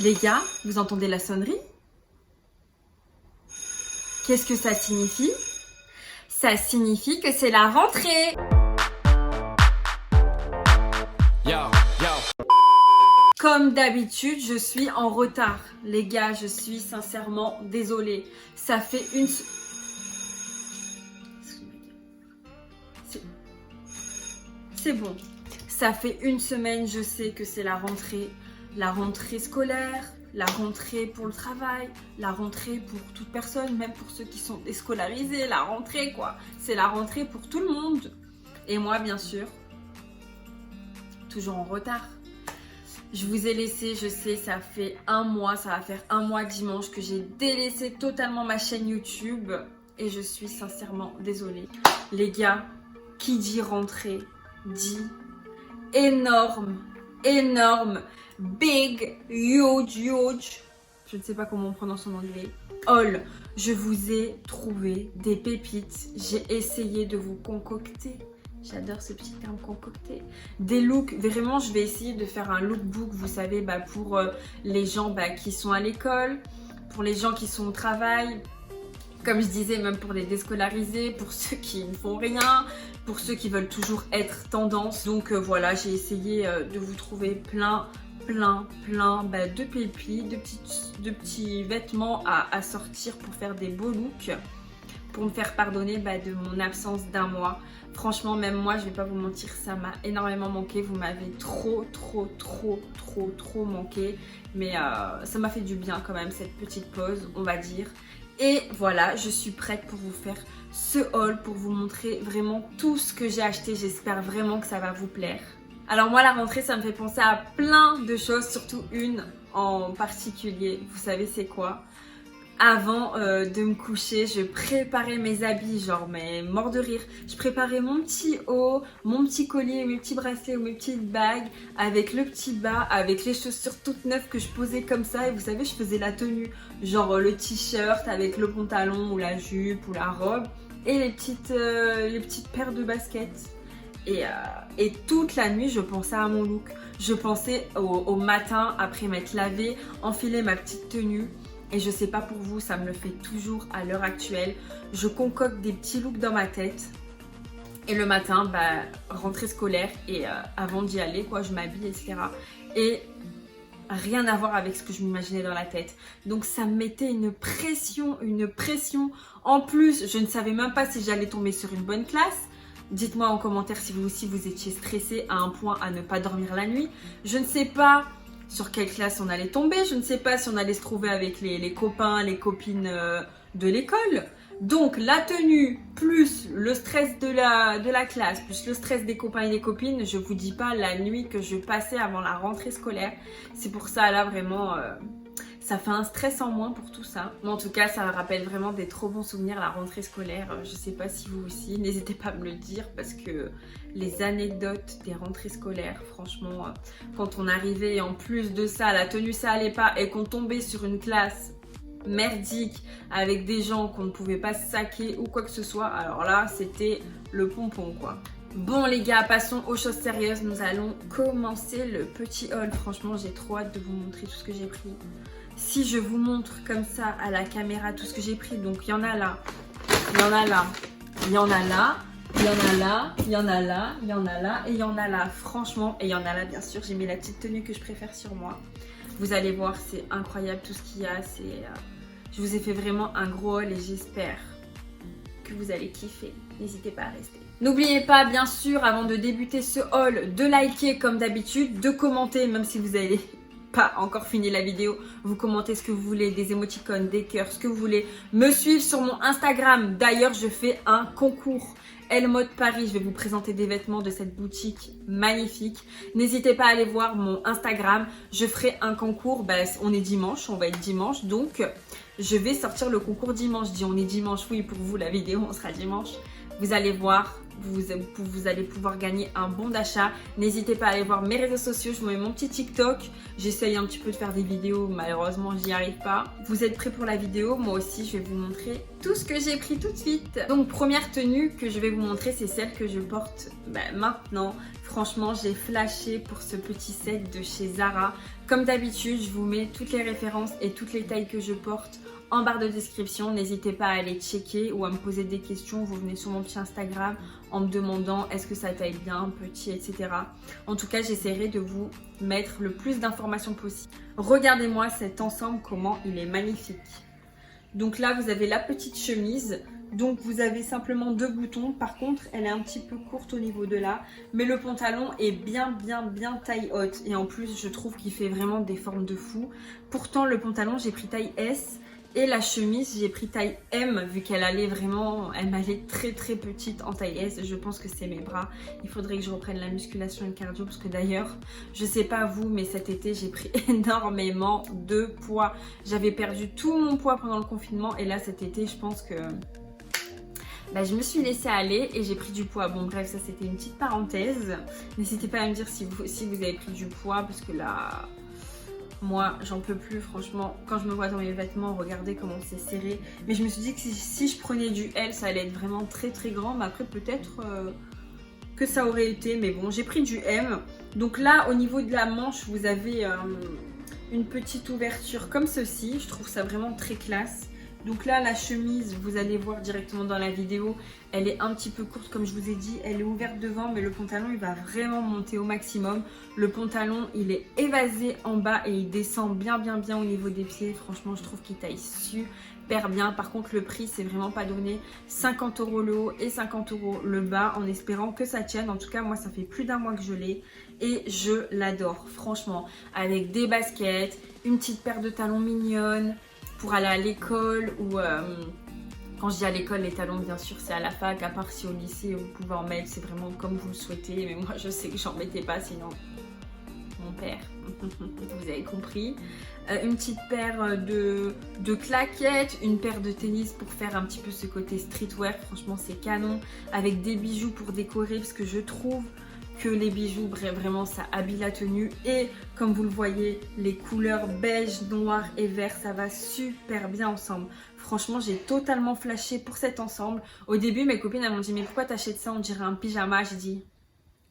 Les gars, vous entendez la sonnerie? Qu'est-ce que ça signifie? Ça signifie que c'est la rentrée! Comme d'habitude, je suis en retard. Les gars, je suis sincèrement désolée. Ça fait une... C'est bon. Ça fait une semaine, je sais que c'est la rentrée scolaire, la rentrée pour le travail, la rentrée pour toute personne, même pour ceux qui sont déscolarisés, la rentrée quoi. C'est la rentrée pour tout le monde. Et moi, bien sûr, toujours en retard. Je vous ai laissé, je sais, ça fait un mois, ça va faire un mois dimanche que j'ai délaissé totalement ma chaîne YouTube et je suis sincèrement désolée. Les gars, qui dit rentrée, dit énorme, big, huge, je ne sais pas comment on prononce en anglais, haul. Je vous ai trouvé des pépites, j'ai essayé de vous concocter. J'adore ce petit terme concocté. Des looks, vraiment je vais essayer de faire un lookbook, vous savez, pour les gens qui sont à l'école, pour les gens qui sont au travail, comme je disais, même pour les déscolarisés, pour ceux qui ne font rien, pour ceux qui veulent toujours être tendance. Donc voilà, j'ai essayé de vous trouver plein de pépites, de petits vêtements à sortir pour faire des beaux looks, pour me faire pardonner de mon absence d'un mois. Franchement, même moi, je vais pas vous mentir, ça m'a énormément manqué. Vous m'avez trop manqué. Mais ça m'a fait du bien quand même, cette petite pause, on va dire. Et voilà, je suis prête pour vous faire ce haul, pour vous montrer vraiment tout ce que j'ai acheté. J'espère vraiment que ça va vous plaire. Alors moi, la rentrée, ça me fait penser à plein de choses, surtout une en particulier. Vous savez c'est quoi? Avant de me coucher, je préparais mes habits, genre mais mort de rire. Je préparais mon petit haut, mon petit collier, mes petits bracelets ou mes petites bagues, avec le petit bas, avec les chaussures toutes neuves que je posais comme ça. Et vous savez, je faisais la tenue, genre le t-shirt avec le pantalon ou la jupe ou la robe et les petites paires de baskets. Et toute la nuit, je pensais à mon look. Je pensais au matin, après m'être lavée, enfiler ma petite tenue. Et je sais pas pour vous, ça me le fait toujours à l'heure actuelle. Je concocte des petits looks dans ma tête. Et le matin, rentrée scolaire. Et avant d'y aller, je m'habille, etc. Et rien à voir avec ce que je m'imaginais dans la tête. Donc ça me mettait une pression. En plus, je ne savais même pas si j'allais tomber sur une bonne classe. Dites-moi en commentaire si vous aussi vous étiez stressé à un point à ne pas dormir la nuit. Je ne sais pas sur quelle classe on allait tomber. Je ne sais pas si on allait se trouver avec les copains, les copines de l'école. Donc la tenue plus le stress de la classe, plus le stress des copains et des copines, je vous dis pas la nuit que je passais avant la rentrée scolaire. C'est pour ça là vraiment, ça fait un stress en moins pour tout ça. Mais en tout cas, ça me rappelle vraiment des trop bons souvenirs, la rentrée scolaire. Je sais pas si vous aussi, n'hésitez pas à me le dire parce que les anecdotes des rentrées scolaires, franchement, quand on arrivait et en plus de ça, la tenue ça allait pas et qu'on tombait sur une classe merdique avec des gens qu'on ne pouvait pas saquer ou quoi que ce soit, alors là, c'était le pompon quoi. Bon les gars, passons aux choses sérieuses. Nous allons commencer le petit haul. Franchement, j'ai trop hâte de vous montrer tout ce que j'ai pris. Si je vous montre comme ça à la caméra tout ce que j'ai pris, donc il y en a là, il y en a là, il y en a là, il y en a là, il y en a là, il y en a là et il y en a là. Franchement, et il y en a là bien sûr, j'ai mis la petite tenue que je préfère sur moi. Vous allez voir, c'est incroyable tout ce qu'il y a. Je vous ai fait vraiment un gros haul et j'espère que vous allez kiffer. N'hésitez pas à rester. N'oubliez pas, bien sûr, avant de débuter ce haul, de liker comme d'habitude, de commenter, même si vous n'avez pas encore fini la vidéo, vous commentez ce que vous voulez, des émoticônes, des cœurs, ce que vous voulez. Me suivre sur mon Instagram. D'ailleurs, je fais un concours. Elmode Paris, je vais vous présenter des vêtements de cette boutique magnifique. N'hésitez pas à aller voir mon Instagram. Je ferai un concours, on est dimanche, on va être dimanche, donc je vais sortir le concours dimanche. Je dis on est dimanche, oui, pour vous la vidéo, on sera dimanche. Vous allez voir vous allez pouvoir gagner un bon d'achat. N'hésitez pas à aller voir mes réseaux sociaux, je vous mets mon petit TikTok. J'essaye un petit peu de faire des vidéos, malheureusement j'y arrive pas. Vous êtes prêts pour la vidéo? Moi aussi je vais vous montrer tout ce que j'ai pris tout de suite. Donc première tenue que je vais vous montrer, c'est celle que je porte maintenant. Franchement j'ai flashé pour ce petit set de chez Zara. Comme d'habitude je vous mets toutes les références et toutes les tailles que je porte en barre de description. N'hésitez pas à aller checker ou à me poser des questions. Vous venez sur mon petit Instagram en me demandant est-ce que ça taille bien, petit, etc. En tout cas, j'essaierai de vous mettre le plus d'informations possible. Regardez-moi cet ensemble, comment il est magnifique. Donc là, vous avez la petite chemise. Donc vous avez simplement 2 boutons. Par contre, elle est un petit peu courte au niveau de là. Mais le pantalon est bien taille haute. Et en plus, je trouve qu'il fait vraiment des formes de fou. Pourtant, le pantalon, j'ai pris taille S. Et la chemise, j'ai pris taille M vu qu'elle allait vraiment, elle m'allait très petite en taille S. Je pense que c'est mes bras. Il faudrait que je reprenne la musculation et le cardio parce que d'ailleurs, je sais pas vous, mais cet été, j'ai pris énormément de poids. J'avais perdu tout mon poids pendant le confinement et là, cet été, je pense que je me suis laissée aller et j'ai pris du poids. Bon bref, ça c'était une petite parenthèse. N'hésitez pas à me dire si vous avez pris du poids parce que là... Moi, j'en peux plus, franchement. Quand je me vois dans mes vêtements, regardez comment c'est serré. Mais je me suis dit que si je prenais du L, ça allait être vraiment très grand. Mais après, peut-être que ça aurait été. Mais bon, j'ai pris du M. Donc là, au niveau de la manche, vous avez une petite ouverture comme ceci. Je trouve ça vraiment très classe. Donc là, la chemise, vous allez voir directement dans la vidéo, elle est un petit peu courte comme je vous ai dit. Elle est ouverte devant, mais le pantalon, il va vraiment monter au maximum. Le pantalon, il est évasé en bas et il descend bien au niveau des pieds. Franchement, je trouve qu'il taille super bien. Par contre, le prix, c'est vraiment pas donné. 50 € le haut et 50 € le bas, en espérant que ça tienne. En tout cas, moi, ça fait plus d'1 mois que je l'ai et je l'adore. Franchement, avec des baskets, une petite paire de talons mignonnes, pour aller à l'école ou quand je dis à l'école, les talons bien sûr c'est à la fac, à part si au lycée vous pouvez en mettre, c'est vraiment comme vous le souhaitez, mais moi je sais que j'en mettais pas sinon mon père, vous avez compris. Une petite paire de claquettes, une paire de tennis pour faire un petit peu ce côté streetwear, franchement c'est canon, avec des bijoux pour décorer parce que je trouve que les bijoux, vraiment ça habille la tenue et comme vous le voyez, les couleurs beige, noir et vert, ça va super bien ensemble. Franchement, j'ai totalement flashé pour cet ensemble. Au début, mes copines elles m'ont dit mais pourquoi t'achètes ça, on dirait un pyjama. J'ai dit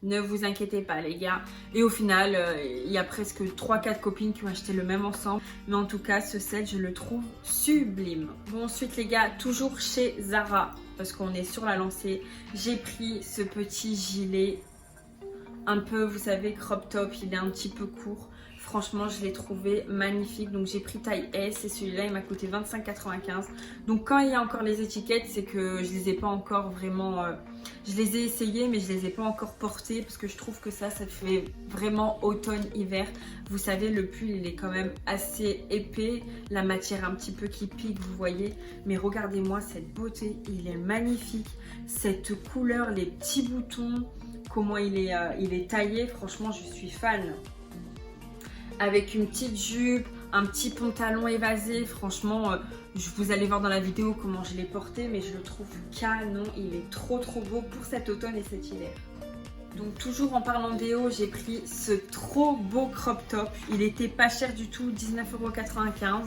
ne vous inquiétez pas les gars. Et au final, il y a presque 3-4 copines qui ont acheté le même ensemble. Mais en tout cas, ce set, je le trouve sublime. Bon, ensuite les gars, toujours chez Zara, parce qu'on est sur la lancée, j'ai pris ce petit gilet un peu, vous savez, crop top, il est un petit peu court. Franchement, je l'ai trouvé magnifique. Donc, j'ai pris taille S et celui-là, il m'a coûté 25,95 €. Donc, quand il y a encore les étiquettes, c'est que je les ai pas encore vraiment... je les ai essayées, mais je les ai pas encore portées parce que je trouve que ça fait vraiment automne-hiver. Vous savez, le pull, il est quand même assez épais. La matière un petit peu qui pique, vous voyez. Mais regardez-moi cette beauté, il est magnifique. Cette couleur, les petits boutons... Comment il est taillé, franchement je suis fan. Avec une petite jupe, un petit pantalon évasé, franchement vous allez voir dans la vidéo comment je l'ai porté, mais je le trouve canon, il est trop beau pour cet automne et cet hiver. Donc toujours en parlant des hauts, j'ai pris ce trop beau crop top, il était pas cher du tout, 19,95 €.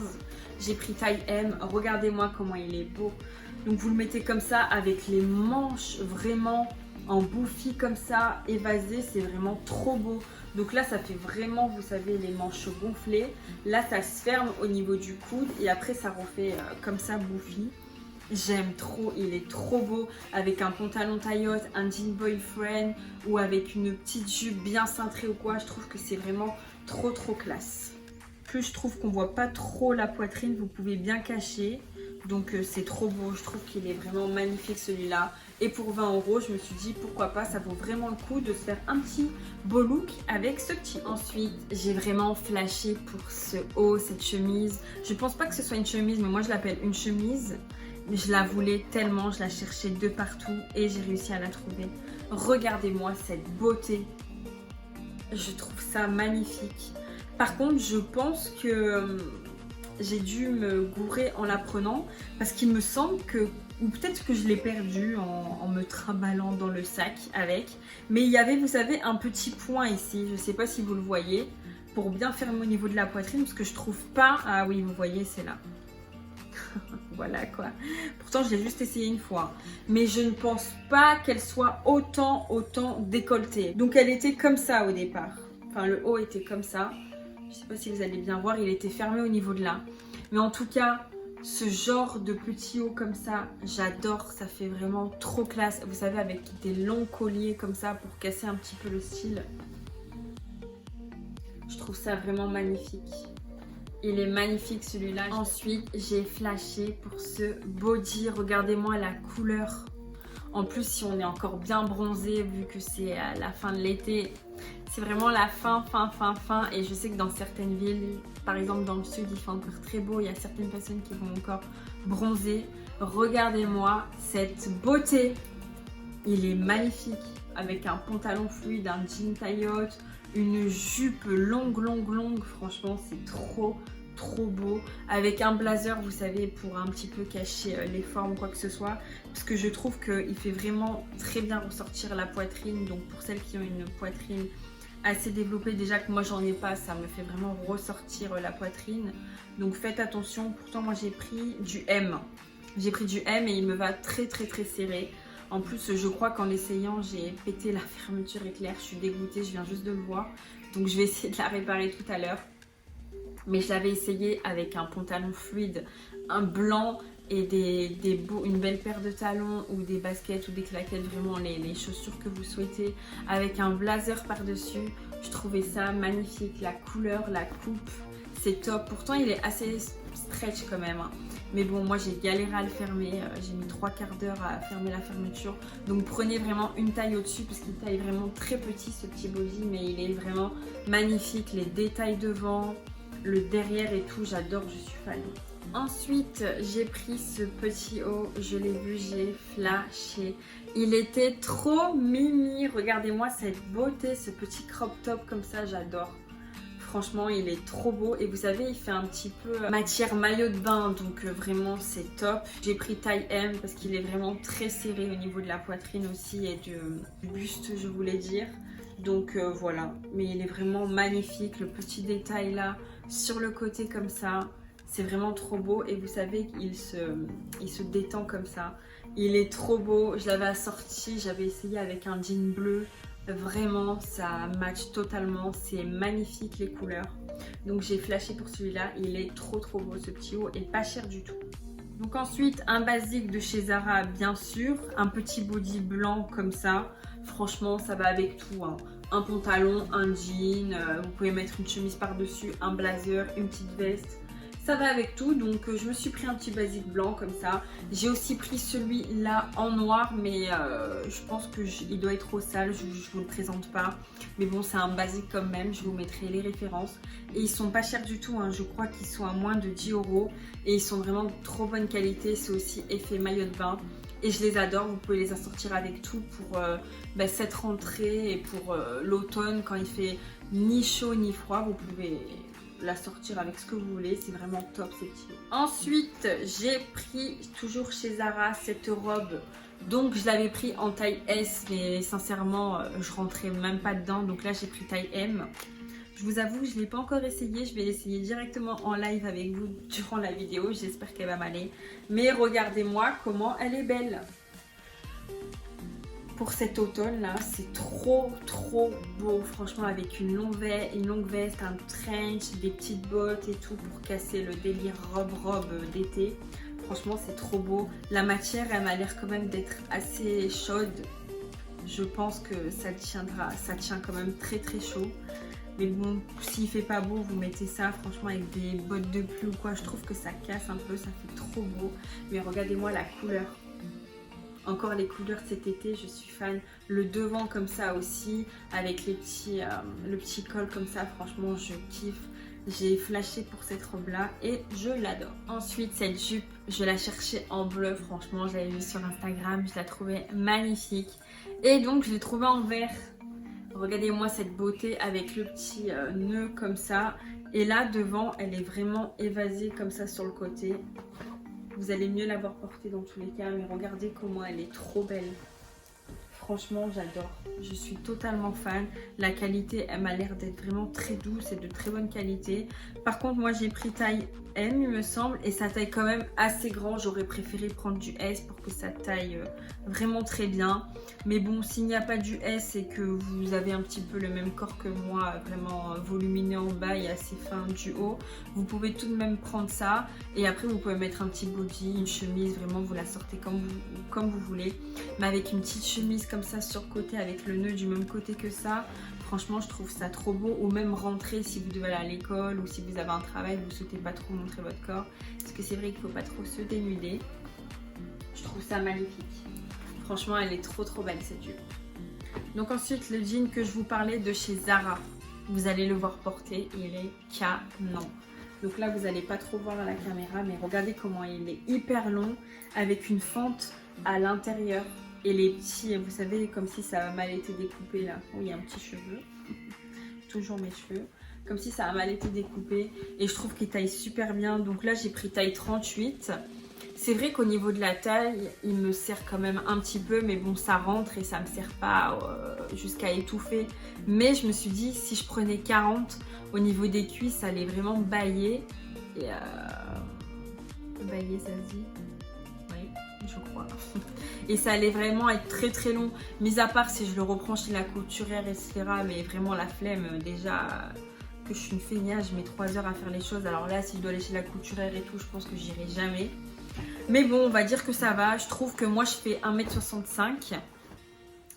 J'ai pris taille M, regardez-moi comment il est beau. Donc vous le mettez comme ça avec les manches vraiment en bouffi comme ça, évasé, c'est vraiment trop beau. Donc là ça fait vraiment, vous savez, les manches gonflées. Là ça se ferme au niveau du coude et après ça refait comme ça bouffi. J'aime trop, il est trop beau avec un pantalon taille haute, un jean boyfriend ou avec une petite jupe bien cintrée ou quoi. Je trouve que c'est vraiment trop classe. Plus je trouve qu'on voit pas trop la poitrine, vous pouvez bien cacher. Donc c'est trop beau, je trouve qu'il est vraiment magnifique celui-là. Et pour 20 €, je me suis dit pourquoi pas, ça vaut vraiment le coup de se faire un petit beau look avec ce petit. Ensuite, j'ai vraiment flashé pour ce haut, cette chemise. Je pense pas que ce soit une chemise, mais moi je l'appelle une chemise. Mais je la voulais tellement, je la cherchais de partout et j'ai réussi à la trouver. Regardez-moi cette beauté. Je trouve ça magnifique. Par contre, je pense que... j'ai dû me gourer en la prenant parce qu'il me semble que Ou peut-être que je l'ai perdu en me trimballant dans le sac avec. Mais il y avait, vous savez, un petit point ici. Je ne sais pas si vous le voyez. Pour bien fermer au niveau de la poitrine. Parce que je trouve pas... Ah oui, vous voyez, c'est là. Voilà quoi. Pourtant, je l'ai juste essayé une fois. Mais je ne pense pas qu'elle soit autant décolletée. Donc, elle était comme ça au départ. Enfin, le haut était comme ça. Je ne sais pas si vous allez bien voir. Il était fermé au niveau de là. Mais en tout cas, ce genre de petit haut comme ça, j'adore. Ça fait vraiment trop classe. Vous savez, avec des longs colliers comme ça pour casser un petit peu le style. Je trouve ça vraiment magnifique. Il est magnifique celui-là. Ensuite, j'ai flashé pour ce body. Regardez-moi la couleur. En plus, si on est encore bien bronzé, vu que c'est à la fin de l'été, c'est vraiment la fin. Et je sais que dans certaines villes, par exemple dans le sud, il fait encore très beau. Il y a certaines personnes qui vont encore bronzer. Regardez-moi cette beauté. Il est magnifique. Avec un pantalon fluide, un jean taille haute, une jupe longue. Franchement, c'est trop beau. Avec un blazer, vous savez, pour un petit peu cacher les formes ou quoi que ce soit. Parce que je trouve qu'il fait vraiment très bien ressortir la poitrine. Donc pour celles qui ont une poitrine assez développée, déjà que moi j'en ai pas, ça me fait vraiment ressortir la poitrine. Donc faites attention. Pourtant moi j'ai pris du M. J'ai pris du M et il me va très serré. En plus, je crois qu'en l'essayant, j'ai pété la fermeture éclair. Je suis dégoûtée, je viens juste de le voir. Donc je vais essayer de la réparer tout à l'heure. Mais je l'avais essayé avec un pantalon fluide, un blanc et une belle paire de talons ou des baskets ou des claquettes, vraiment les chaussures que vous souhaitez. Avec un blazer par-dessus, je trouvais ça magnifique. La couleur, la coupe, c'est top. Pourtant, il est assez stretch quand même. Mais bon, moi j'ai galéré à le fermer, j'ai mis 3/4 d'heure à fermer la fermeture. Donc prenez vraiment une taille au-dessus parce qu'il taille vraiment très petit ce petit body, mais il est vraiment magnifique. Les détails devant, le derrière et tout, j'adore, je suis fan. Ensuite, j'ai pris ce petit haut, je l'ai vu, j'ai flashé. Il était trop mimi, regardez-moi cette beauté, ce petit crop top comme ça, j'adore. Franchement, il est trop beau et vous savez, il fait un petit peu matière maillot de bain, donc vraiment c'est top. J'ai pris taille M parce qu'il est vraiment très serré au niveau de la poitrine aussi et du buste, je voulais dire. Donc voilà, mais il est vraiment magnifique, le petit détail là sur le côté comme ça, c'est vraiment trop beau. Et vous savez qu'il se détend comme ça, il est trop beau. Je l'avais assorti, j'avais essayé avec un jean bleu. Vraiment, ça match totalement, c'est magnifique les couleurs. Donc j'ai flashé pour celui-là, il est trop beau ce petit haut et pas cher du tout. Donc ensuite, un basique de chez Zara bien sûr, un petit body blanc comme ça. Franchement, ça va avec tout, hein. Un pantalon, un jean, vous pouvez mettre une chemise par-dessus, un blazer, une petite veste. Ça va avec tout, donc je me suis pris un petit basique blanc comme ça. J'ai aussi pris celui-là en noir, mais je pense qu'il doit être trop sale, je vous le présente pas. Mais bon, c'est un basique quand même, je vous mettrai les références. Et ils sont pas chers du tout, hein. Je crois qu'ils sont à moins de 10 €. Et ils sont vraiment de trop bonne qualité, c'est aussi effet maillot de bain. Et je les adore, vous pouvez les assortir avec tout pour cette rentrée et pour l'automne quand il fait ni chaud ni froid, vous pouvez la sortir avec ce que vous voulez, c'est vraiment top ces petits lots. Ensuite, j'ai pris toujours chez Zara cette robe. Donc je l'avais pris en taille S, mais sincèrement je rentrais même pas dedans, donc là j'ai pris taille M. Je vous avoue, je ne l'ai pas encore essayé, je vais l'essayer directement en live avec vous durant la vidéo, j'espère qu'elle va m'aller. Mais regardez-moi comment elle est belle. Pour cet automne là, c'est trop beau, franchement, avec une longue veste, un trench, des petites bottes et tout pour casser le délire robe d'été. Franchement, c'est trop beau. La matière, elle m'a l'air quand même d'être assez chaude. Je pense que ça tient quand même très chaud. Mais bon, s'il fait pas beau, vous mettez ça, franchement, avec des bottes de pluie ou quoi, je trouve que ça casse un peu, ça fait trop beau. Mais regardez-moi la couleur. Encore les couleurs de cet été, je suis fan. Le devant comme ça aussi, avec le petit col comme ça, franchement, je kiffe. J'ai flashé pour cette robe là et je l'adore. Ensuite, cette jupe, je la cherchais en bleu, franchement, je l'avais vue sur Instagram, je la trouvais magnifique. Et donc, je l'ai trouvée en vert. Regardez-moi cette beauté avec le petit nœud comme ça. Et là, devant, elle est vraiment évasée comme ça sur le côté. Vous allez mieux l'avoir portée dans tous les cas, mais regardez comment elle est trop belle. Franchement, j'adore. Je suis totalement fan. La qualité, elle m'a l'air d'être vraiment très douce et de très bonne qualité. Par contre, moi, j'ai pris taille M, il me semble. Et sa taille quand même assez grand. J'aurais préféré prendre du S pour que ça taille vraiment très bien. Mais bon, s'il n'y a pas du S et que vous avez un petit peu le même corps que moi, vraiment volumineux en bas et assez fin du haut, vous pouvez tout de même prendre ça. Et après, vous pouvez mettre un petit body, une chemise. Vraiment, vous la sortez comme vous voulez. Mais avec une petite chemise comme ça sur le côté avec le nœud du même côté que ça, franchement je trouve ça trop beau. Ou même rentrer si vous devez aller à l'école ou si vous avez un travail, vous ne souhaitez pas trop montrer votre corps, parce que c'est vrai qu'il ne faut pas trop se dénuder. Je trouve ça magnifique. Franchement elle est trop belle cette jupe. Donc ensuite le jean que je vous parlais de chez Zara, vous allez le voir porter, il est canon. Donc là vous n'allez pas trop voir à la caméra, mais regardez comment il est hyper long avec une fente à l'intérieur. Et les petits, vous savez, comme si ça a mal été découpé là. Oh, il y a un petit cheveu. Toujours mes cheveux. Comme si ça a mal été découpé. Et je trouve qu'il taille super bien. Donc là, j'ai pris taille 38. C'est vrai qu'au niveau de la taille, il me sert quand même un petit peu. Mais bon, ça rentre et ça me sert pas jusqu'à étouffer. Mais je me suis dit, si je prenais 40, au niveau des cuisses, ça allait vraiment bailler. Et bailler, ça se dit? Oui, je crois. Et ça allait vraiment être très long, mis à part si je le reprends chez la couturière, etc. Mais vraiment la flemme, déjà que je suis une feignasse, je mets 3 heures à faire les choses. Alors là, si je dois aller chez la couturière et tout, je pense que j'irai jamais. Mais bon, on va dire que ça va. Je trouve que moi, je fais 1m65.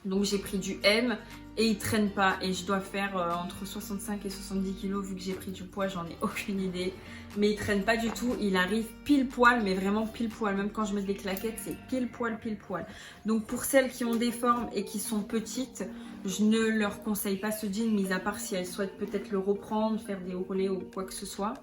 Donc j'ai pris du M et il traîne pas. Et je dois faire entre 65 et 70 kg. Vu que j'ai pris du poids, j'en ai aucune idée. Mais il traîne pas du tout. Il arrive pile poil, mais vraiment pile poil. Même quand je mets des claquettes, c'est pile poil. Donc pour celles qui ont des formes et qui sont petites, je ne leur conseille pas ce jean, mis à part si elles souhaitent peut-être le reprendre, faire des ourlets ou quoi que ce soit.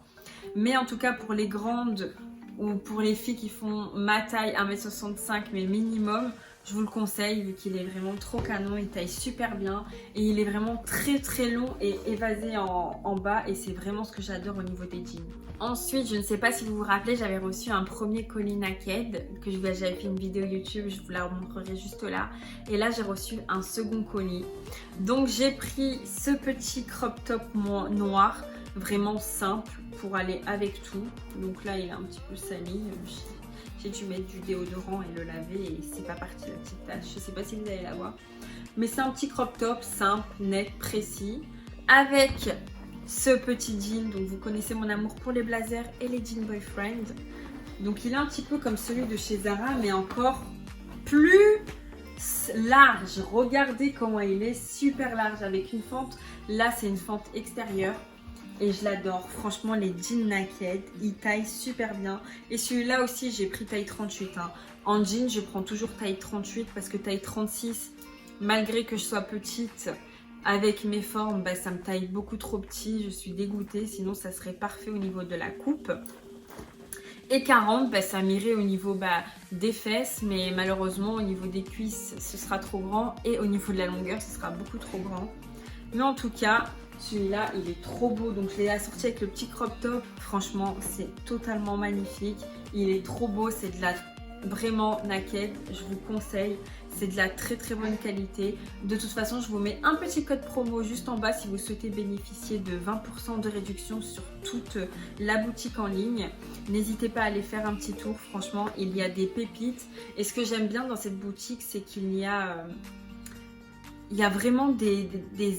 Mais en tout cas pour les grandes ou pour les filles qui font ma taille 1m65 mais minimum, je vous le conseille vu qu'il est vraiment trop canon, il taille super bien et il est vraiment très long et évasé en bas et c'est vraiment ce que j'adore au niveau des jeans. Ensuite, je ne sais pas si vous vous rappelez, j'avais reçu un premier colis Naked que j'avais fait une vidéo YouTube, je vous la montrerai juste là. Et là, j'ai reçu un second colis. Donc, j'ai pris ce petit crop top noir, vraiment simple pour aller avec tout. Donc là, il est un petit peu sali. J'ai dû mettre du déodorant et le laver et c'est pas parti la petite tache. Je sais pas si vous allez la voir. Mais c'est un petit crop top simple, net, précis. Avec ce petit jean. Donc vous connaissez mon amour pour les blazers et les jeans boyfriend. Donc il est un petit peu comme celui de chez Zara mais encore plus large. Regardez comment il est, super large avec une fente. Là c'est une fente extérieure. Et je l'adore, franchement les jeans Naked, ils taillent super bien. Et celui-là aussi j'ai pris taille 38 hein. En jean je prends toujours taille 38 parce que taille 36, malgré que je sois petite, avec mes formes, bah, ça me taille beaucoup trop petit, je suis dégoûtée. Sinon ça serait parfait au niveau de la coupe. Et 40, bah, ça m'irait au niveau des fesses, mais malheureusement au niveau des cuisses ce sera trop grand. Et au niveau de la longueur ce sera beaucoup trop grand. Mais en tout cas, celui-là, il est trop beau. Donc, je l'ai assorti avec le petit crop top. Franchement, c'est totalement magnifique. Il est trop beau. C'est de la vraiment Naked. Je vous conseille. C'est de la très bonne qualité. De toute façon, je vous mets un petit code promo juste en bas si vous souhaitez bénéficier de 20% de réduction sur toute la boutique en ligne. N'hésitez pas à aller faire un petit tour. Franchement, il y a des pépites. Et ce que j'aime bien dans cette boutique, c'est qu'il y a... Il y a vraiment des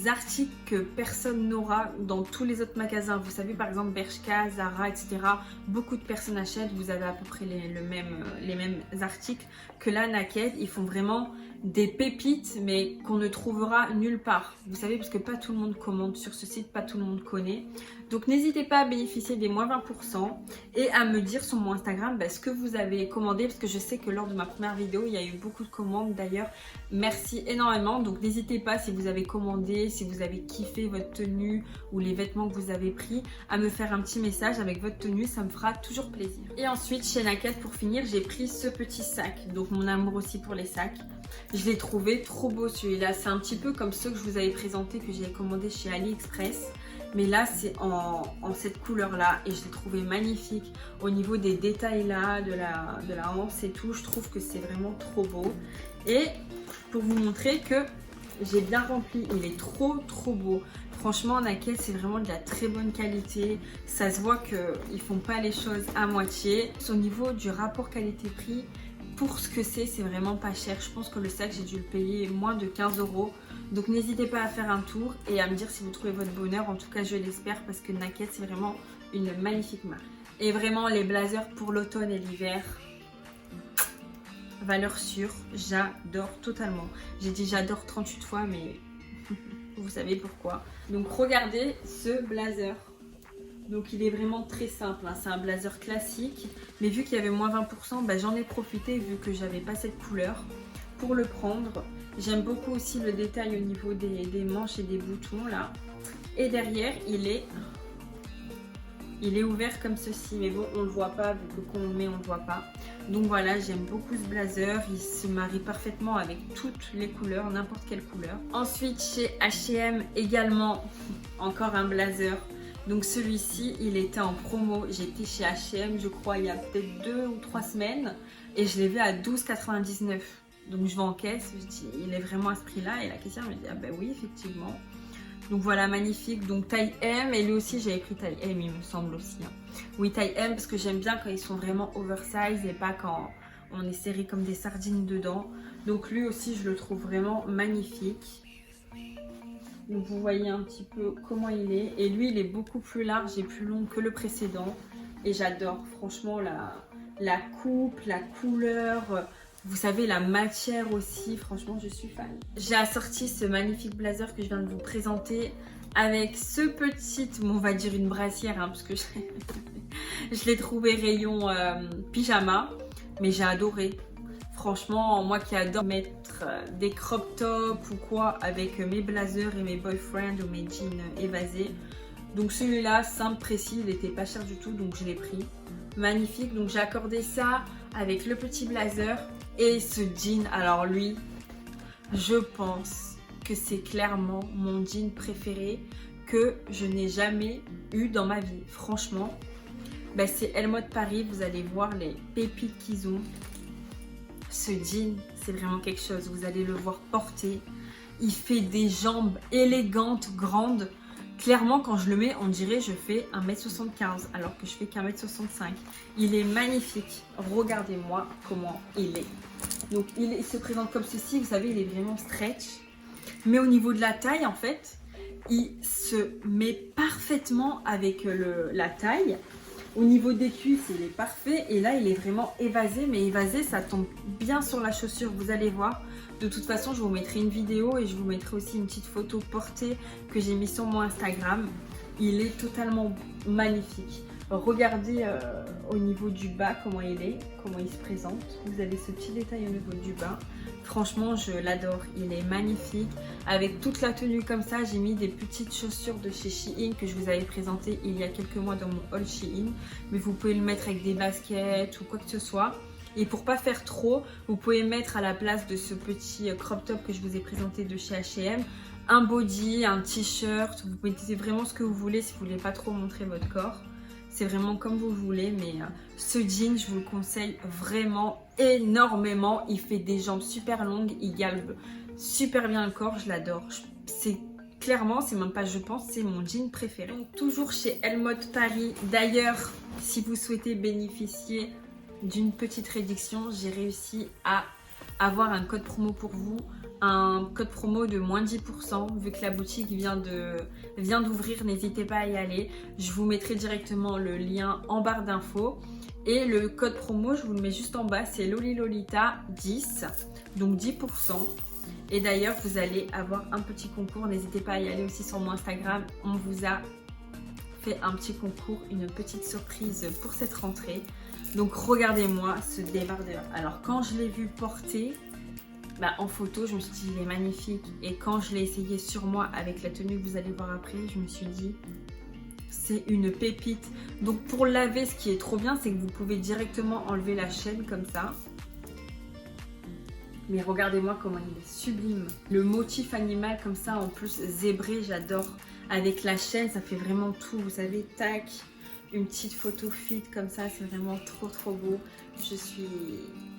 articles que personne n'aura dans tous les autres magasins. Vous savez, par exemple, Bershka, Zara, etc. Beaucoup de personnes achètent. Vous avez à peu près les mêmes articles que là, Naked. Ils font vraiment des pépites, mais qu'on ne trouvera nulle part. Vous savez, parce que pas tout le monde commande sur ce site, pas tout le monde connaît. Donc, n'hésitez pas à bénéficier des moins 20% et à me dire sur mon Instagram ce que vous avez commandé. Parce que je sais que lors de ma première vidéo, il y a eu beaucoup de commandes d'ailleurs. Merci énormément. Donc, n'hésitez pas si vous avez commandé, si vous avez kiffé votre tenue ou les vêtements que vous avez pris, à me faire un petit message avec votre tenue. Ça me fera toujours plaisir. Et ensuite, chez Naked, pour finir, j'ai pris ce petit sac. Donc, mon amour aussi pour les sacs. Je l'ai trouvé trop beau celui-là. C'est un petit peu comme ceux que je vous avais présentés, que j'ai commandé chez AliExpress. Mais là c'est en cette couleur là et je l'ai trouvé magnifique. Au niveau des détails là, de la hanse et tout, je trouve que c'est vraiment trop beau. Et pour vous montrer que j'ai bien rempli, il est trop beau. Franchement, Naked, c'est vraiment de la très bonne qualité. Ça se voit qu'ils font pas les choses à moitié. Au niveau du rapport qualité-prix, pour ce que c'est vraiment pas cher. Je pense que le sac, j'ai dû le payer moins de 15 €. Donc n'hésitez pas à faire un tour et à me dire si vous trouvez votre bonheur. En tout cas, je l'espère parce que Naked, c'est vraiment une magnifique marque. Et vraiment, les blazers pour l'automne et l'hiver, valeur sûre, j'adore totalement. J'ai dit j'adore 38 fois, mais vous savez pourquoi. Donc regardez ce blazer. Donc il est vraiment très simple, hein. C'est un blazer classique. Mais vu qu'il y avait moins 20%, bah, j'en ai profité vu que j'avais pas cette couleur pour le prendre. J'aime beaucoup aussi le détail au niveau des manches et des boutons là. Et derrière, il est ouvert comme ceci. Mais bon, on le voit pas, vu que quand on le met, on le voit pas. Donc voilà, j'aime beaucoup ce blazer. Il se marie parfaitement avec toutes les couleurs, n'importe quelle couleur. Ensuite, chez H&M également, encore un blazer. Donc celui-ci, il était en promo. J'étais chez H&M, je crois, il y a peut-être 2 ou 3 semaines. Et je l'ai vu à 12,99 €. Donc je vais en caisse, je dis, il est vraiment à ce prix-là. Et la caissière me dit, ah ben oui, effectivement. Donc voilà, magnifique. Donc taille M. Et lui aussi, j'avais pris taille M, il me semble aussi. Hein. Oui, taille M, parce que j'aime bien quand ils sont vraiment oversize et pas quand on est serré comme des sardines dedans. Donc lui aussi, je le trouve vraiment magnifique. Donc vous voyez un petit peu comment il est. Et lui, il est beaucoup plus large et plus long que le précédent. Et j'adore, franchement, la coupe, la couleur, vous savez, la matière aussi. Franchement, je suis fan. J'ai assorti ce magnifique blazer que je viens de vous présenter avec ce petit, on va dire une brassière, hein, parce que je l'ai trouvé rayon pyjama. Mais j'ai adoré. Franchement, moi qui adore mettre des crop tops ou quoi avec mes blazers et mes boyfriends ou mes jeans évasés. Donc celui-là, simple, précis, il n'était pas cher du tout, donc je l'ai pris. Magnifique, donc j'ai accordé ça avec le petit blazer et ce jean. Alors lui, je pense que c'est clairement mon jean préféré que je n'ai jamais eu dans ma vie. Franchement, bah c'est Elle Mode Paris, vous allez voir les pépites qu'ils ont. Ce jean, c'est vraiment quelque chose. Vous allez le voir porter. Il fait des jambes élégantes, grandes. Clairement, quand je le mets, on dirait que je fais 1,75 m alors que je fais qu'1,65 m. Il est magnifique. Regardez-moi comment il est. Donc, il se présente comme ceci. Vous savez, il est vraiment stretch. Mais au niveau de la taille, en fait, il se met parfaitement avec la taille. Au niveau des cuisses, il est parfait. Et là, il est vraiment évasé. Mais évasé, ça tombe bien sur la chaussure. Vous allez voir. De toute façon, je vous mettrai une vidéo et je vous mettrai aussi une petite photo portée que j'ai mis sur mon Instagram. Il est totalement magnifique. Regardez au niveau du bas comment il est, comment il se présente. Vous avez ce petit détail au niveau du bas. Franchement, je l'adore. Il est magnifique. Avec toute la tenue comme ça, j'ai mis des petites chaussures de chez Shein que je vous avais présentées il y a quelques mois dans mon haul Shein. Mais vous pouvez le mettre avec des baskets ou quoi que ce soit. Et pour pas faire trop, vous pouvez mettre à la place de ce petit crop top que je vous ai présenté de chez H&M un body, un t-shirt. Vous mettez vraiment ce que vous voulez si vous voulez pas trop montrer votre corps. C'est vraiment comme vous voulez, mais ce jean, je vous le conseille vraiment énormément. Il fait des jambes super longues, il galbe super bien le corps, je l'adore. C'est clairement, c'est même pas je pense, c'est mon jean préféré. Donc, toujours chez Elle Mode Paris. D'ailleurs, si vous souhaitez bénéficier d'une petite réduction, j'ai réussi à avoir un code promo pour vous. Un code promo de moins 10%, vu que la boutique vient d'ouvrir, n'hésitez pas à y aller. Je vous mettrai directement le lien en barre d'infos. Et le code promo, je vous le mets juste en bas, c'est LoliLolita10, donc 10%. Et d'ailleurs, vous allez avoir un petit concours, n'hésitez pas à y aller aussi sur mon Instagram. On vous a fait un petit concours, une petite surprise pour cette rentrée. Donc regardez-moi ce débardeur. Alors quand je l'ai vu porter, en photo, je me suis dit il est magnifique. Et quand je l'ai essayé sur moi avec la tenue que vous allez voir après, je me suis dit c'est une pépite. Donc pour laver, ce qui est trop bien, c'est que vous pouvez directement enlever la chaîne comme ça. Mais regardez-moi comment il est sublime. Le motif animal comme ça, en plus zébré, j'adore. avec la chaîne, ça fait vraiment tout, vous savez, tac, une petite photo fit comme ça, c'est vraiment trop beau. Je suis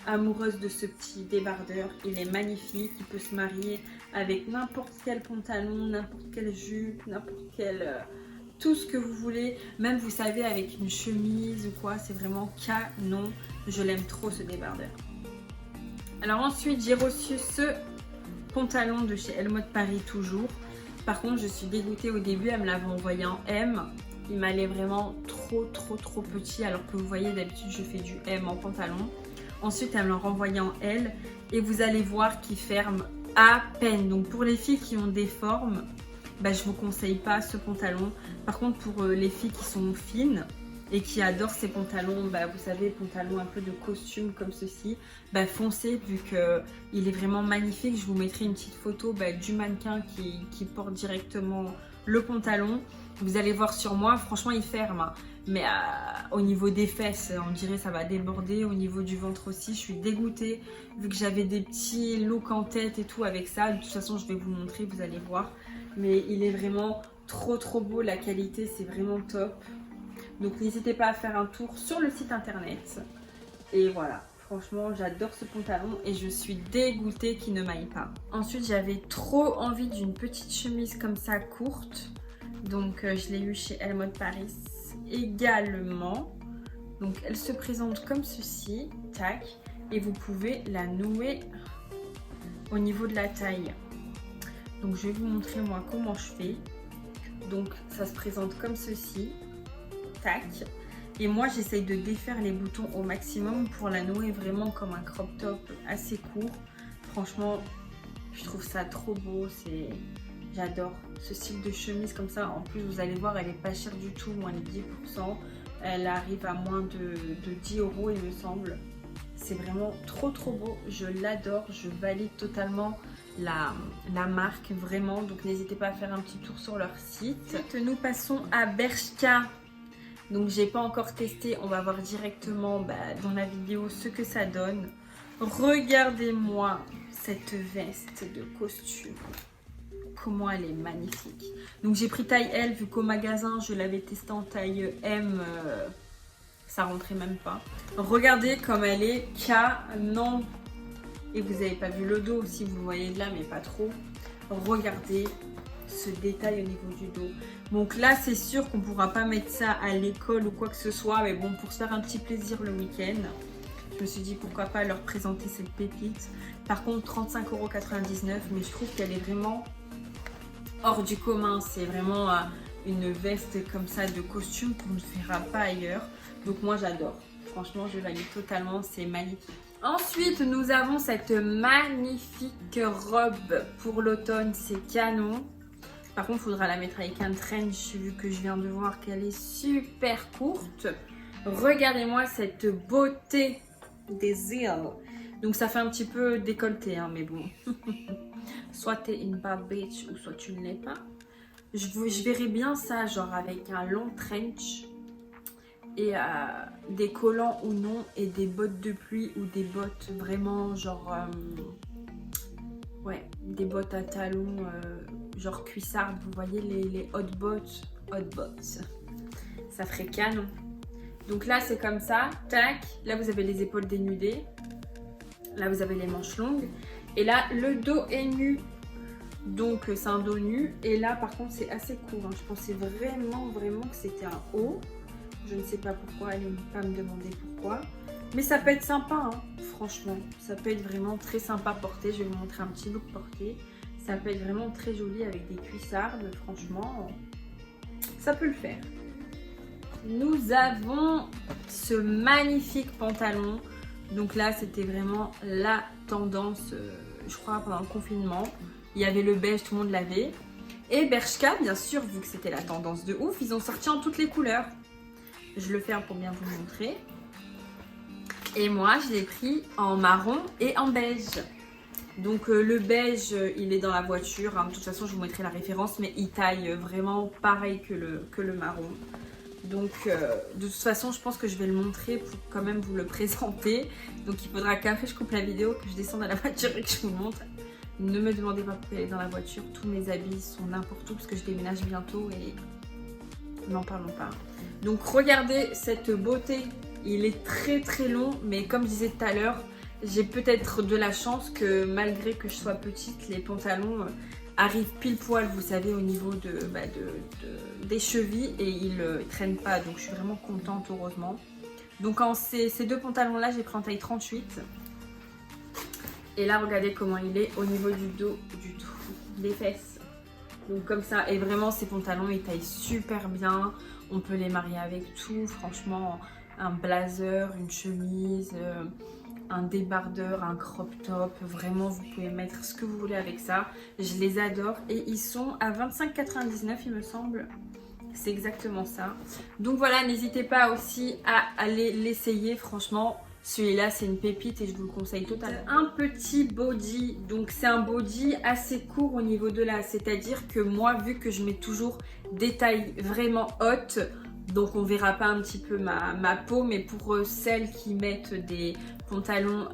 amoureuse de ce petit débardeur, il est magnifique, il peut se marier avec n'importe quel pantalon, n'importe quelle jupe, n'importe quel... tout ce que vous voulez, même vous savez avec une chemise ou quoi, c'est vraiment canon, je l'aime trop ce débardeur. Alors ensuite j'ai reçu ce pantalon de chez Elle Mode Paris toujours. Par contre je suis dégoûtée au début, elle me l'avait envoyé en M. Il m'allait vraiment trop petit, alors que vous voyez d'habitude je fais du M en pantalon. Ensuite elle me l'a renvoyé en L et vous allez voir qu'il ferme à peine. Donc pour les filles qui ont des formes, bah, je vous conseille pas ce pantalon. Par contre pour les filles qui sont fines et qui adorent ces pantalons, bah, vous savez, pantalons un peu de costume comme ceci, bah, foncez vu qu'il est vraiment magnifique. Je vous mettrai une petite photo bah, du mannequin qui porte directement le pantalon. Vous allez voir sur moi, franchement il ferme, hein. Mais au niveau des fesses, on dirait ça va déborder. Au niveau du ventre aussi, je suis dégoûtée vu que j'avais des petits looks en tête et tout avec ça. De toute façon, je vais vous montrer, vous allez voir. Mais il est vraiment trop beau, la qualité c'est vraiment top. Donc n'hésitez pas à faire un tour sur le site internet. Et voilà, franchement j'adore ce pantalon et je suis dégoûtée qu'il ne m'aille pas. Ensuite j'avais trop envie d'une petite chemise comme ça courte. Donc je l'ai eu chez Elle Mode Paris également. Donc elle se présente comme ceci, tac. Et vous pouvez la nouer au niveau de la taille. Donc je vais vous montrer moi comment je fais. Donc ça se présente comme ceci, tac. Et moi j'essaye de défaire les boutons au maximum pour la nouer vraiment comme un crop top assez court. Franchement je trouve ça trop beau, j'adore ce style de chemise comme ça. En plus vous allez voir elle est pas chère du tout, moins de 10%. Elle arrive à moins de 10 € il me semble. C'est vraiment trop beau, je l'adore, je valide totalement la marque vraiment. Donc n'hésitez pas à faire un petit tour sur leur site. Ensuite, nous passons à Bershka. Donc j'ai pas encore testé, on va voir directement dans la vidéo ce que ça donne. Regardez-moi cette veste de costume, comment elle est magnifique. Donc j'ai pris taille L vu qu'au magasin je l'avais testé en taille M, ça rentrait même pas. Regardez comme elle est canon. Et vous n'avez pas vu le dos aussi, vous voyez de là mais pas trop. Regardez ce détail au niveau du dos. Donc là c'est sûr qu'on ne pourra pas mettre ça à l'école ou quoi que ce soit, mais bon, pour se faire un petit plaisir le week-end, je me suis dit pourquoi pas leur présenter cette pépite. Par contre 35,99 €, mais je trouve qu'elle est vraiment hors du commun. C'est vraiment une veste comme ça de costume qu'on ne verra pas ailleurs. Donc moi j'adore, franchement je valide totalement, c'est magnifique. Ensuite nous avons cette magnifique robe pour l'automne, c'est canon. Par contre il faudra la mettre avec un trench vu que je viens de voir qu'elle est super courte. Regardez-moi cette beauté des îles. Donc ça fait un petit peu décolleté hein, mais bon. Soit t'es une bad bitch ou soit tu ne l'es pas. Je verrais bien ça genre avec un long trench et des collants ou non et des bottes de pluie ou des bottes vraiment genre ouais, des bottes à talons genre cuissardes, vous voyez les hot bottes, ça ferait canon. Donc là c'est comme ça, tac, là vous avez les épaules dénudées, là vous avez les manches longues et là le dos est nu. Donc c'est un dos nu et là par contre c'est assez court hein. Je pensais vraiment que c'était un haut. Je ne sais pas pourquoi, allez pas me demander pourquoi. Mais ça peut être sympa, hein, franchement. Ça peut être vraiment très sympa porté. Je vais vous montrer un petit look porté. Ça peut être vraiment très joli avec des cuissardes. Franchement, ça peut le faire. Nous avons ce magnifique pantalon. Donc là, c'était vraiment la tendance, je crois, pendant le confinement. Il y avait le beige, tout le monde l'avait. Et Bershka, bien sûr, vu que c'était la tendance de ouf, ils ont sorti en toutes les couleurs. Je le ferme pour bien vous montrer. Et moi, je l'ai pris en marron et en beige. Donc le beige, il est dans la voiture. Hein. De toute façon, je vous mettrai la référence. Mais il taille vraiment pareil que le marron. Donc de toute façon, je pense que je vais le montrer pour quand même vous le présenter. Donc il faudra qu'après, je coupe la vidéo, que je descende à la voiture et que je vous montre. Ne me demandez pas pourquoi elle est dans la voiture. Tous mes habits sont n'importe où parce que je déménage bientôt et n'en parlons pas. Donc regardez cette beauté. Il est très très long, mais comme je disais tout à l'heure, j'ai peut-être de la chance que malgré que je sois petite, les pantalons arrivent pile poil, vous savez, au niveau des chevilles et ils ne traînent pas. Donc je suis vraiment contente, heureusement. Donc en ces deux pantalons-là, j'ai pris en taille 38. Et là, regardez comment il est au niveau du dos, des fesses. Donc comme ça, et vraiment ces pantalons, ils taillent super bien. On peut les marier avec tout, franchement, un blazer, une chemise, un débardeur, un crop top. Vraiment, vous pouvez mettre ce que vous voulez avec ça. Je les adore et ils sont à 25,99 il me semble. C'est exactement ça. Donc voilà, n'hésitez pas aussi à aller l'essayer, franchement. Celui-là, c'est une pépite et je vous le conseille totalement. Un petit body, donc c'est un body assez court au niveau de là. C'est-à-dire que moi, vu que je mets toujours des tailles vraiment hautes, donc on verra pas un petit peu ma peau, mais pour celles qui mettent des pantalons,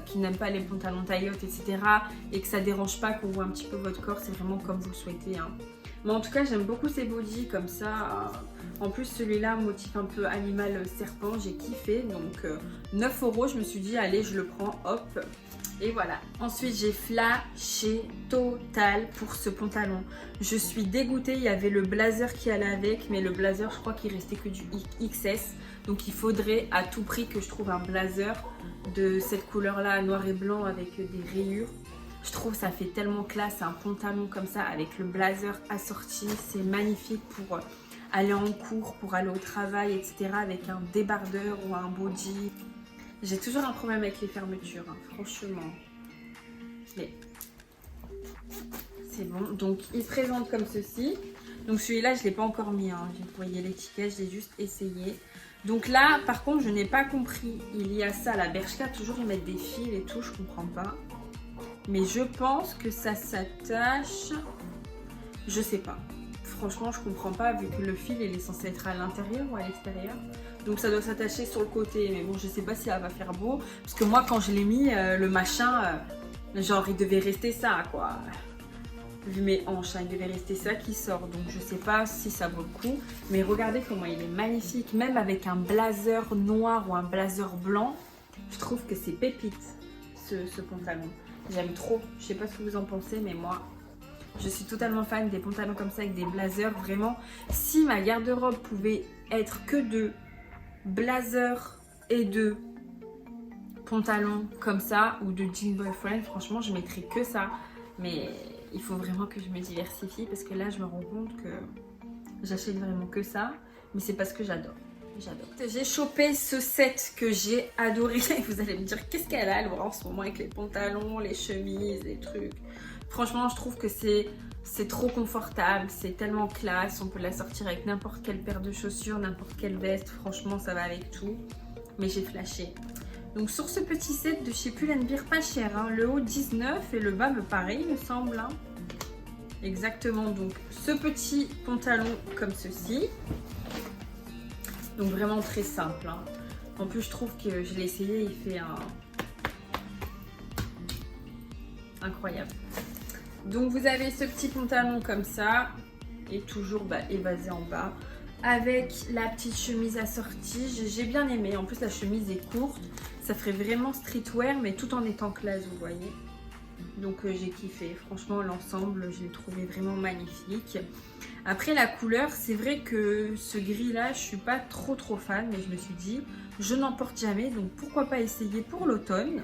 qui n'aiment pas les pantalons taille haute, etc. et que ça dérange pas qu'on voit un petit peu votre corps, c'est vraiment comme vous le souhaitez, hein. Mais en tout cas, j'aime beaucoup ces bodys comme ça. En plus, celui-là, motif un peu animal serpent, j'ai kiffé. Donc 9 €, je me suis dit, allez, je le prends, hop. Et voilà. Ensuite, j'ai flashé total pour ce pantalon. Je suis dégoûtée, il y avait le blazer qui allait avec, mais le blazer, je crois qu'il restait que du XS. Donc il faudrait à tout prix que je trouve un blazer de cette couleur-là, noir et blanc, avec des rayures. Je trouve ça fait tellement classe, un pantalon comme ça avec le blazer assorti, c'est magnifique pour aller en cours, pour aller au travail, etc. avec un débardeur ou un body. J'ai toujours un problème avec les fermetures, hein, franchement. Mais c'est bon, donc il se présente comme ceci. Donc celui-là, je ne l'ai pas encore mis, hein. Vous voyez l'étiquette, j'ai juste essayé. Donc là, par contre, je n'ai pas compris. Il y a ça, la Bershka, toujours ils mettent des fils et tout, je comprends pas. Mais je pense que ça s'attache, je sais pas. Franchement, je comprends pas vu que le fil il est censé être à l'intérieur ou à l'extérieur. Donc ça doit s'attacher sur le côté. Mais bon, je sais pas si ça va faire beau. Parce que moi, quand je l'ai mis, le machin, genre il devait rester ça, quoi. Vu mes hanches, hein, il devait rester ça qui sort. Donc je sais pas si ça vaut le coup. Mais regardez comment il est magnifique. Même avec un blazer noir ou un blazer blanc, je trouve que c'est pépite, ce pantalon. J'aime trop, je sais pas ce que vous en pensez, mais moi, je suis totalement fan des pantalons comme ça avec des blazers. Vraiment, si ma garde-robe pouvait être que de blazers et de pantalons comme ça, ou de jean boyfriend, franchement, je mettrais que ça. Mais il faut vraiment que je me diversifie, parce que là, je me rends compte que j'achète vraiment que ça. Mais c'est parce que j'adore. J'adore. J'ai chopé ce set que j'ai adoré. Vous allez me dire qu'est-ce qu'elle a Laura en ce moment avec les pantalons, les chemises, les trucs. Franchement, je trouve que c'est trop confortable, c'est tellement classe. On peut la sortir avec n'importe quelle paire de chaussures, n'importe quelle veste. Franchement, ça va avec tout. Mais j'ai flashé. Donc sur ce petit set de chez Pull&Bear, pas cher, hein. Le haut 19 et le bas me pareil, il me semble, hein. Exactement. Donc ce petit pantalon comme ceci. Donc vraiment très simple, hein. En plus je trouve que je l'ai essayé, il fait un incroyable. Donc vous avez ce petit pantalon comme ça et toujours évasé en bas avec la petite chemise assortie. J'ai bien aimé, en plus la chemise est courte, ça ferait vraiment streetwear mais tout en étant classe, vous voyez. Donc j'ai kiffé, franchement l'ensemble je l'ai trouvé vraiment magnifique. Après la couleur, c'est vrai que ce gris là je suis pas trop fan, mais je me suis dit je n'en porte jamais, donc pourquoi pas essayer pour l'automne.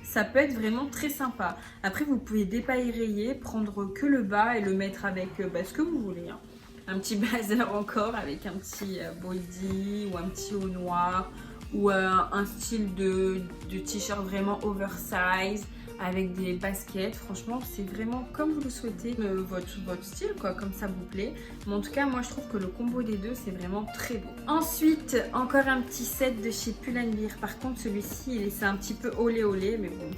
Ça peut être vraiment très sympa. Après vous pouvez dépareiller, prendre que le bas et le mettre avec ce que vous voulez, hein. Un petit blazer encore avec un petit body ou un petit haut noir ou un style de t-shirt vraiment oversize avec des baskets. Franchement c'est vraiment comme vous le souhaitez, votre style quoi, comme ça vous plaît. Mais en tout cas moi je trouve que le combo des deux c'est vraiment très beau. Ensuite encore un petit set de chez Pull&Bear. Par contre celui-ci c'est un petit peu olé olé, mais bon,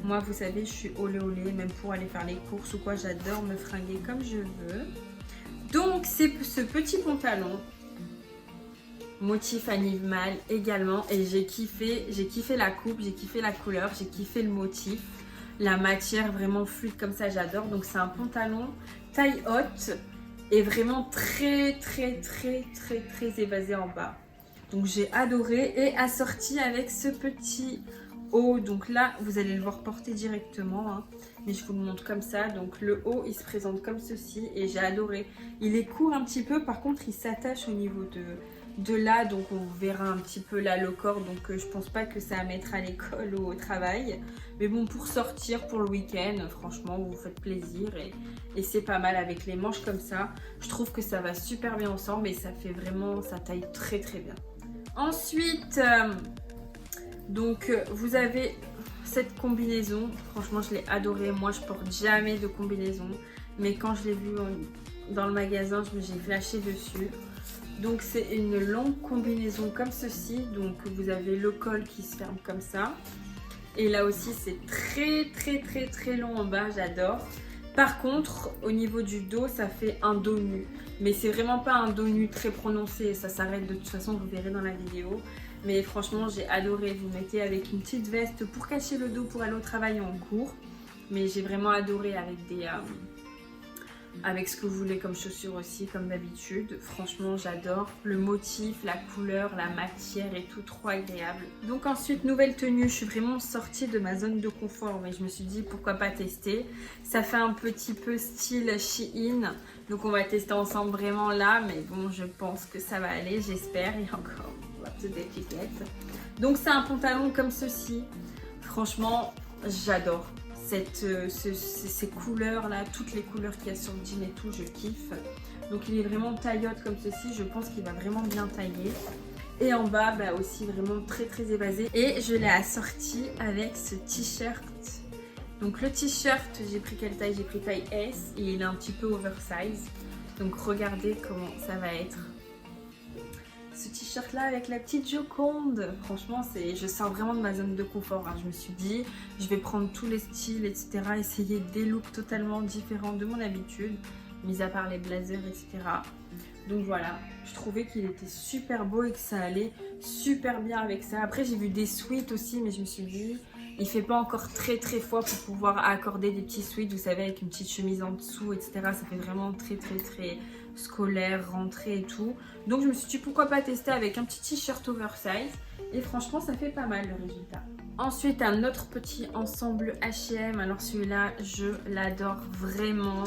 moi vous savez je suis olé olé même pour aller faire les courses ou quoi, j'adore me fringuer comme je veux. Donc c'est ce petit pantalon motif animal également, et j'ai kiffé la coupe, j'ai kiffé la couleur, j'ai kiffé le motif. la matière vraiment fluide comme ça, j'adore. Donc c'est un pantalon taille haute et vraiment très évasé en bas. Donc j'ai adoré et assorti avec ce petit haut. Donc là, vous allez le voir porter directement, hein. Mais je vous le montre comme ça. Donc le haut, il se présente comme ceci et j'ai adoré. Il est court un petit peu, par contre, il s'attache au niveau de là. Donc on verra un petit peu là le corps. Donc je pense pas que ça à mettre à l'école ou au travail. Mais bon, pour sortir, pour le week-end, franchement, vous vous faites plaisir. Et c'est pas mal avec les manches comme ça. Je trouve que ça va super bien ensemble et ça fait vraiment, ça taille très bien. Ensuite, donc vous avez cette combinaison. Franchement, je l'ai adorée. Moi, je porte jamais de combinaison. Mais quand je l'ai vue dans le magasin, j'ai flashé dessus. Donc, c'est une longue combinaison comme ceci. Donc, vous avez le col qui se ferme comme ça. Et là aussi, c'est très long en bas. J'adore. Par contre, au niveau du dos, ça fait un dos nu. Mais c'est vraiment pas un dos nu très prononcé. Ça s'arrête de toute façon, vous verrez dans la vidéo. Mais franchement, j'ai adoré. Vous mettez avec une petite veste pour cacher le dos pour aller au travail en cours. Mais j'ai vraiment adoré avec ce que vous voulez comme chaussures aussi, comme d'habitude. Franchement, j'adore. Le motif, la couleur, la matière est tout trop agréable. Donc ensuite, nouvelle tenue. Je suis vraiment sortie de ma zone de confort. Mais je me suis dit, pourquoi pas tester. Ça fait un petit peu style Shein. Donc on va tester ensemble vraiment là. Mais bon, je pense que ça va aller, j'espère. Et encore la petite étiquette. Donc c'est un pantalon comme ceci. Franchement, j'adore. Ces couleurs là, toutes les couleurs qu'il y a sur le jean et tout, je kiffe. Donc il est vraiment taille haute comme ceci, je pense qu'il va vraiment bien tailler. Et en bas, bah aussi vraiment très évasé. Et je l'ai assorti avec ce t-shirt. Donc le t-shirt, j'ai pris quelle taille? J'ai pris taille S et il est un petit peu oversize. Donc regardez comment ça va être. Ce t-shirt là avec la petite Joconde, franchement je sors vraiment de ma zone de confort, hein. Je me suis dit je vais prendre tous les styles etc, essayer des looks totalement différents de mon habitude, mis à part les blazers etc. Donc voilà, je trouvais qu'il était super beau et que ça allait super bien avec ça. Après j'ai vu des sweats aussi, mais je me suis dit il fait pas encore très froid pour pouvoir accorder des petits sweats, vous savez, avec une petite chemise en dessous etc. Ça fait vraiment très scolaire, rentrée et tout. Donc je me suis dit pourquoi pas tester avec un petit t-shirt oversize. Et franchement ça fait pas mal le résultat. Ensuite un autre petit ensemble H&M. Alors celui-là je l'adore vraiment.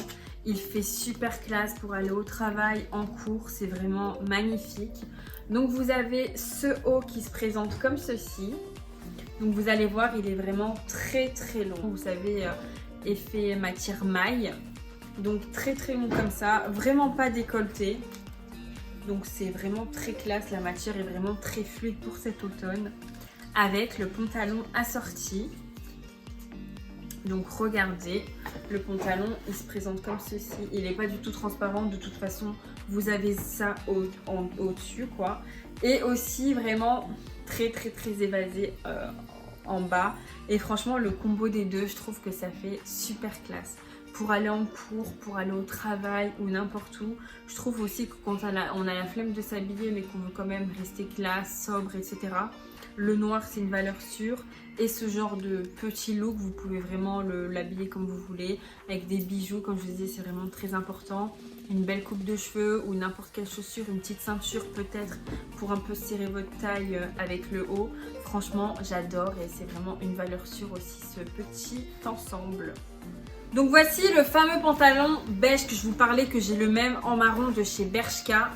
Il fait super classe pour aller au travail, en cours. C'est vraiment magnifique. Donc vous avez ce haut qui se présente comme ceci. Donc vous allez voir, il est vraiment très long. Vous savez, effet matière maille. Donc très long comme ça. Vraiment pas décolleté. Donc c'est vraiment très classe. La matière est vraiment très fluide pour cet automne. Avec le pantalon assorti. Donc regardez, le pantalon il se présente comme ceci. Il n'est pas du tout transparent. De toute façon, vous avez ça au-dessus quoi. Et aussi vraiment très évasé en bas. Et franchement le combo des deux, je trouve que ça fait super classe. Pour aller en cours, pour aller au travail ou n'importe où. Je trouve aussi que quand on a la flemme de s'habiller mais qu'on veut quand même rester classe, sobre, etc. Le noir c'est une valeur sûre. Et ce genre de petit look, vous pouvez vraiment l'habiller comme vous voulez. Avec des bijoux, comme je vous disais, c'est vraiment très important. Une belle coupe de cheveux ou n'importe quelle chaussure, une petite ceinture peut-être pour un peu serrer votre taille avec le haut. Franchement, j'adore et c'est vraiment une valeur sûre aussi ce petit ensemble. Donc voici le fameux pantalon beige que je vous parlais, que j'ai le même en marron de chez Bershka.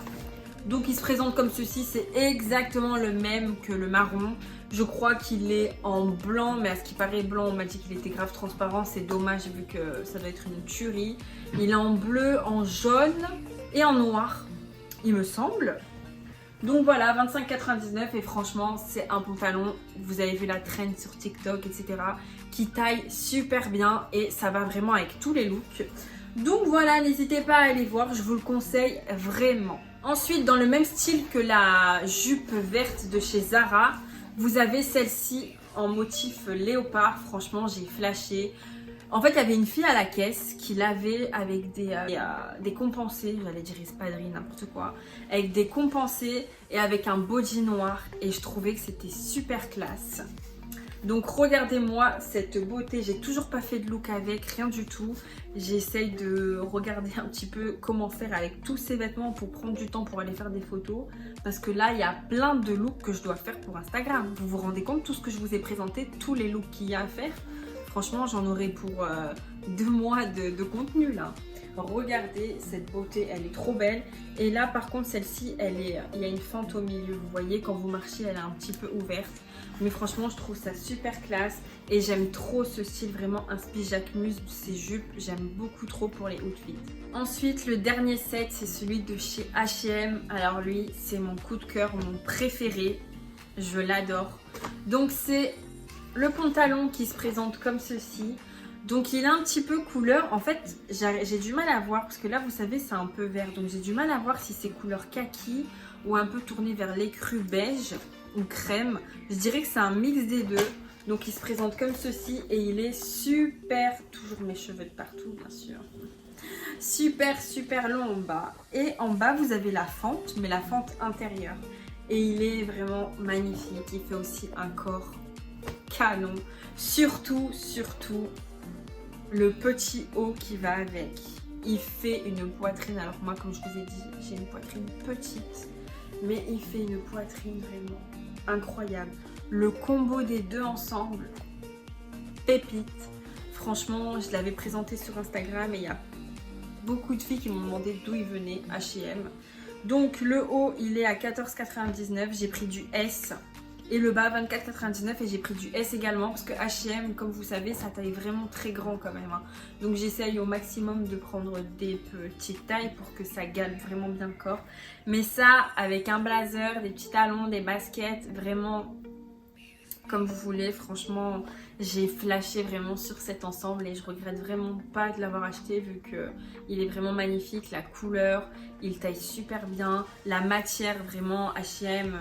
Donc il se présente comme ceci, c'est exactement le même que le marron. Je crois qu'il est en blanc, mais à ce qui paraît blanc, on m'a dit qu'il était grave transparent. C'est dommage vu que ça doit être une tuerie. Il est en bleu, en jaune et en noir, il me semble. Donc voilà, 25,99 et franchement, c'est un pantalon, vous avez vu la trend sur TikTok, etc. qui taille super bien et ça va vraiment avec tous les looks. Donc voilà, n'hésitez pas à aller voir, je vous le conseille vraiment. Ensuite, dans le même style que la jupe verte de chez Zara, vous avez celle-ci en motif léopard. Franchement, j'ai flashé. En fait, il y avait une fille à la caisse qui l'avait avec des compensés, j'allais dire espadrilles, n'importe quoi, avec des compensés et avec un body noir. Et je trouvais que c'était super classe. Donc regardez-moi cette beauté, j'ai toujours pas fait de look avec, rien du tout. J'essaye de regarder un petit peu comment faire avec tous ces vêtements pour prendre du temps pour aller faire des photos. Parce que là, il y a plein de looks que je dois faire pour Instagram. Vous vous rendez compte, tout ce que je vous ai présenté, tous les looks qu'il y a à faire. Franchement, j'en aurai pour 2 mois de contenu là. Regardez cette beauté, elle est trop belle. Et là par contre celle-ci, il y a une fente au milieu. Vous voyez, quand vous marchez, elle est un petit peu ouverte. Mais franchement, je trouve ça super classe. Et j'aime trop ce style, vraiment inspiré Jacquemus, ces jupes. J'aime beaucoup trop pour les outfits. Ensuite, le dernier set, c'est celui de chez H&M. Alors lui, c'est mon coup de cœur, mon préféré. Je l'adore. Donc c'est le pantalon qui se présente comme ceci. Donc il a un petit peu couleur, en fait j'ai du mal à voir parce que là vous savez c'est un peu vert, donc j'ai du mal à voir si c'est couleur kaki ou un peu tourné vers l'écru beige ou crème. Je dirais que c'est un mix des deux. Donc il se présente comme ceci et il est super, toujours mes cheveux de partout bien sûr, super long en bas. Et en bas vous avez la fente, mais la fente intérieure. Et il est vraiment magnifique, il fait aussi un corps canon. Surtout le petit haut qui va avec. Il fait une poitrine, alors moi comme je vous ai dit, j'ai une poitrine petite, mais il fait une poitrine vraiment incroyable. Le combo des deux ensemble, pépite. Franchement, je l'avais présenté sur Instagram et il y a beaucoup de filles qui m'ont demandé d'où il venait, H&M. Donc le haut, il est à 14,99 €, j'ai pris du S. Et le bas 24,99 € et j'ai pris du S également parce que H&M, comme vous savez, ça taille vraiment très grand quand même. Hein. Donc j'essaye au maximum de prendre des petites tailles pour que ça gale vraiment bien le corps. Mais ça, avec un blazer, des petits talons, des baskets, vraiment comme vous voulez. Franchement, j'ai flashé vraiment sur cet ensemble et je regrette vraiment pas de l'avoir acheté vu qu'il est vraiment magnifique. La couleur, il taille super bien. La matière, vraiment H&M...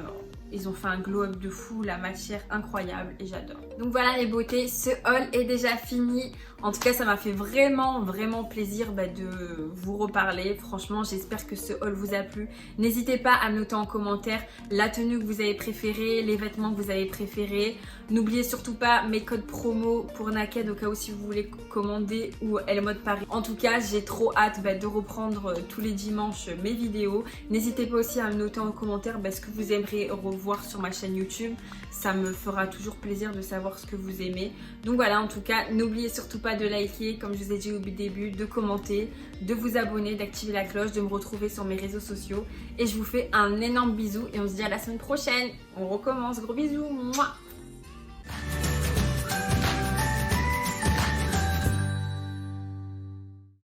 Ils ont fait un glow-up de fou, la matière incroyable et j'adore. Donc voilà les beautés, ce haul est déjà fini. En tout cas, ça m'a fait vraiment plaisir de vous reparler. Franchement, j'espère que ce haul vous a plu. N'hésitez pas à me noter en commentaire la tenue que vous avez préférée, les vêtements que vous avez préférés. N'oubliez surtout pas mes codes promo pour Naked au cas où si vous voulez commander ou Elle Mode Paris. En tout cas, j'ai trop hâte de reprendre tous les dimanches mes vidéos. N'hésitez pas aussi à me noter en commentaire ce que vous aimeriez revoir sur ma chaîne YouTube. Ça me fera toujours plaisir de savoir ce que vous aimez. Donc voilà, en tout cas, n'oubliez surtout pas de liker, comme je vous ai dit au début, de commenter, de vous abonner, d'activer la cloche, de me retrouver sur mes réseaux sociaux. Et je vous fais un énorme bisou et on se dit à la semaine prochaine. On recommence, gros bisous. Mouah.